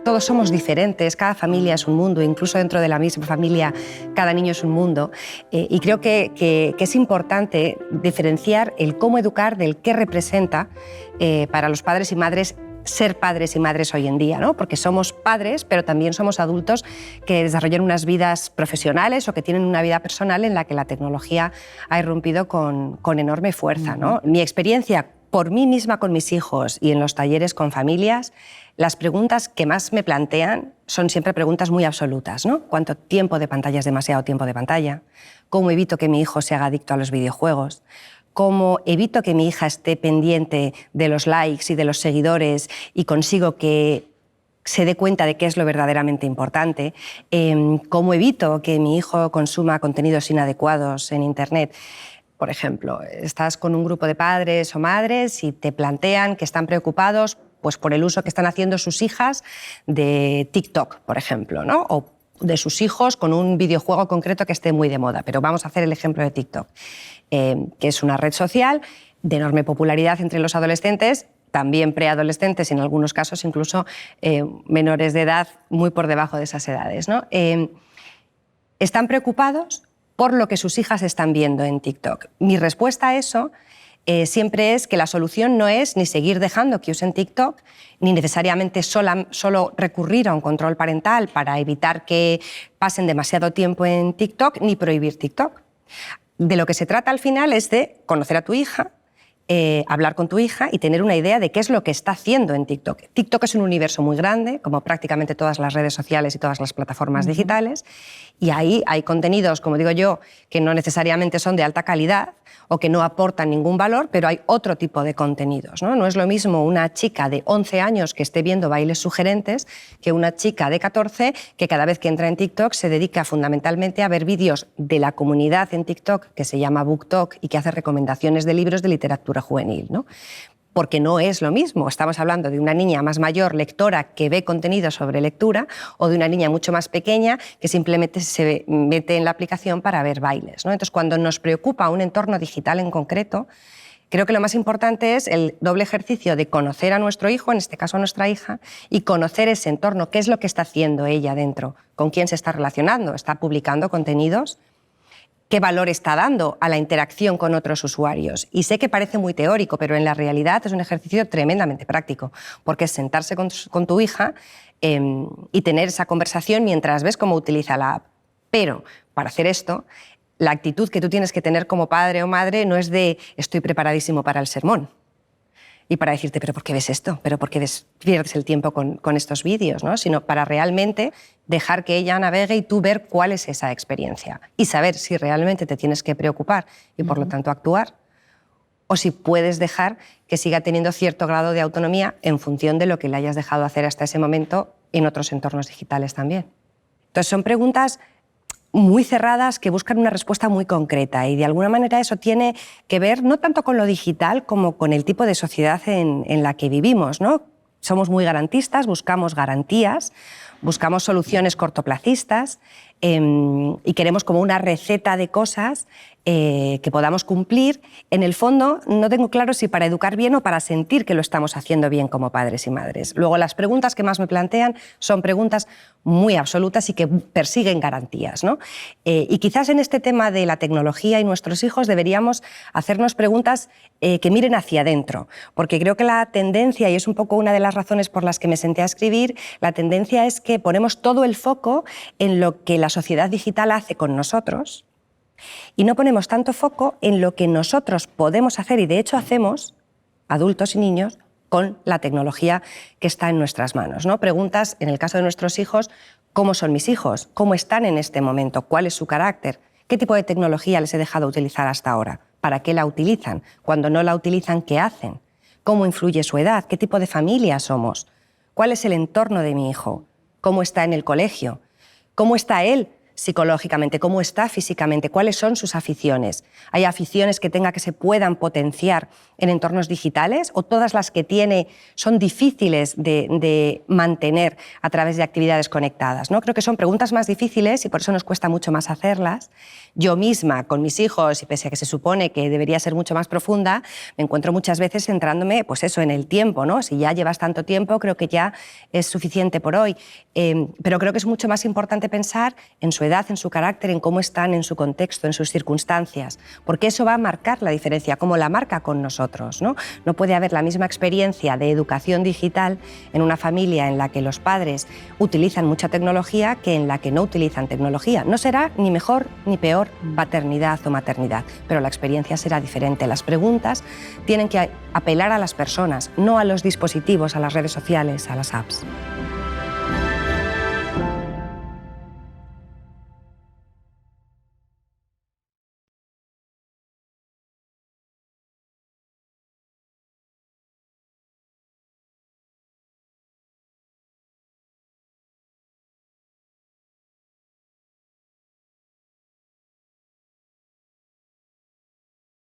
todos somos diferentes, cada familia es un mundo, incluso dentro de la misma familia cada niño es un mundo. Y creo que es importante diferenciar el cómo educar del qué representa para los padres y madres ser padres y madres hoy en día, ¿no? Porque somos padres, pero también somos adultos que desarrollan unas vidas profesionales o que tienen una vida personal en la que la tecnología ha irrumpido con enorme fuerza, ¿no? Mi experiencia por mí misma con mis hijos y en los talleres con familias, las preguntas que más me plantean son siempre preguntas muy absolutas, ¿no? ¿Cuánto tiempo de pantalla es demasiado tiempo de pantalla? ¿Cómo evito que mi hijo se haga adicto a los videojuegos? ¿Cómo evito que mi hija esté pendiente de los likes y de los seguidores y consigo que se dé cuenta de qué es lo verdaderamente importante? ¿Cómo evito que mi hijo consuma contenidos inadecuados en Internet? Por ejemplo, estás con un grupo de padres o madres y te plantean que están preocupados pues, por el uso que están haciendo sus hijas de TikTok, por ejemplo, ¿no? O de sus hijos con un videojuego concreto que esté muy de moda. Pero vamos a hacer el ejemplo de TikTok, que es una red social de enorme popularidad entre los adolescentes, también preadolescentes y en algunos casos incluso menores de edad muy por debajo de esas edades, ¿no? Están preocupados por lo que sus hijas están viendo en TikTok. Mi respuesta a eso siempre es que la solución no es ni seguir dejando que usen TikTok, ni necesariamente solo recurrir a un control parental para evitar que pasen demasiado tiempo en TikTok, ni prohibir TikTok. De lo que se trata al final es de conocer a tu hija, hablar con tu hija y tener una idea de qué es lo que está haciendo en TikTok. TikTok es un universo muy grande, como prácticamente todas las redes sociales y todas las plataformas digitales, y ahí hay contenidos, como digo yo, que no necesariamente son de alta calidad o que no aportan ningún valor, pero hay otro tipo de contenidos, ¿no? No es lo mismo una chica de 11 años que esté viendo bailes sugerentes que una chica de 14 que cada vez que entra en TikTok se dedica fundamentalmente a ver vídeos de la comunidad en TikTok que se llama BookTok y que hace recomendaciones de libros de literatura juvenil, ¿no? Porque no es lo mismo. Estamos hablando de una niña más mayor, lectora, que ve contenido sobre lectura, o de una niña mucho más pequeña que simplemente se mete en la aplicación para ver bailes, ¿no? Entonces, cuando nos preocupa un entorno digital en concreto, creo que lo más importante es el doble ejercicio de conocer a nuestro hijo, en este caso a nuestra hija, y conocer ese entorno, qué es lo que está haciendo ella dentro, con quién se está relacionando, está publicando contenidos, qué valor está dando a la interacción con otros usuarios. Y sé que parece muy teórico, pero en la realidad es un ejercicio tremendamente práctico, porque es sentarse con tu hija y tener esa conversación mientras ves cómo utiliza la app. Pero para hacer esto, la actitud que tú tienes que tener como padre o madre no es de estoy preparadísimo para el sermón. Y para decirte, ¿pero por qué ves esto? ¿Pero por qué pierdes el tiempo con estos vídeos? ¿No? Sino para realmente dejar que ella navegue y tú ver cuál es esa experiencia y saber si realmente te tienes que preocupar y por lo tanto actuar, o si puedes dejar que siga teniendo cierto grado de autonomía en función de lo que le hayas dejado hacer hasta ese momento en otros entornos digitales también. Entonces son preguntas muy cerradas que buscan una respuesta muy concreta y de alguna manera eso tiene que ver no tanto con lo digital como con el tipo de sociedad en la que vivimos, ¿no? Somos muy garantistas, buscamos garantías, buscamos soluciones cortoplacistas y queremos como una receta de cosas que podamos cumplir. En el fondo no tengo claro si para educar bien o para sentir que lo estamos haciendo bien como padres y madres. Luego las preguntas que más me plantean son preguntas muy absolutas y que persiguen garantías, ¿no? Y quizás en este tema de la tecnología y nuestros hijos deberíamos hacernos preguntas que miren hacia adentro, porque creo que la tendencia, y es un poco una de las razones por las que me senté a escribir, la tendencia es que ponemos todo el foco en lo que la sociedad digital hace con nosotros y no ponemos tanto foco en lo que nosotros podemos hacer, y de hecho hacemos, adultos y niños, con la tecnología que está en nuestras manos, ¿no? Preguntas, en el caso de nuestros hijos, ¿cómo son mis hijos? ¿Cómo están en este momento? ¿Cuál es su carácter? ¿Qué tipo de tecnología les he dejado utilizar hasta ahora? ¿Para qué la utilizan? Cuando no la utilizan, ¿qué hacen? ¿Cómo influye su edad? ¿Qué tipo de familia somos? ¿Cuál es el entorno de mi hijo? ¿Cómo está en el colegio? ¿Cómo está él psicológicamente, cómo está físicamente, cuáles son sus aficiones. ¿Hay aficiones que tenga que se puedan potenciar en entornos digitales o todas las que tiene son difíciles de mantener a través de actividades conectadas, ¿no? Creo que son preguntas más difíciles y por eso nos cuesta mucho más hacerlas. Yo misma, con mis hijos, y pese a que se supone que debería ser mucho más profunda, me encuentro muchas veces centrándome pues eso, en el tiempo, ¿no? Si ya llevas tanto tiempo, creo que ya es suficiente por hoy. Pero creo que es mucho más importante pensar en su edad, en su carácter, en cómo están, en su contexto, en sus circunstancias, porque eso va a marcar la diferencia, como la marca con nosotros, ¿no? No puede haber la misma experiencia de educación digital en una familia en la que los padres utilizan mucha tecnología que en la que no utilizan tecnología. No será ni mejor ni peor paternidad o maternidad, pero la experiencia será diferente. Las preguntas tienen que apelar a las personas, no a los dispositivos, a las redes sociales, a las apps.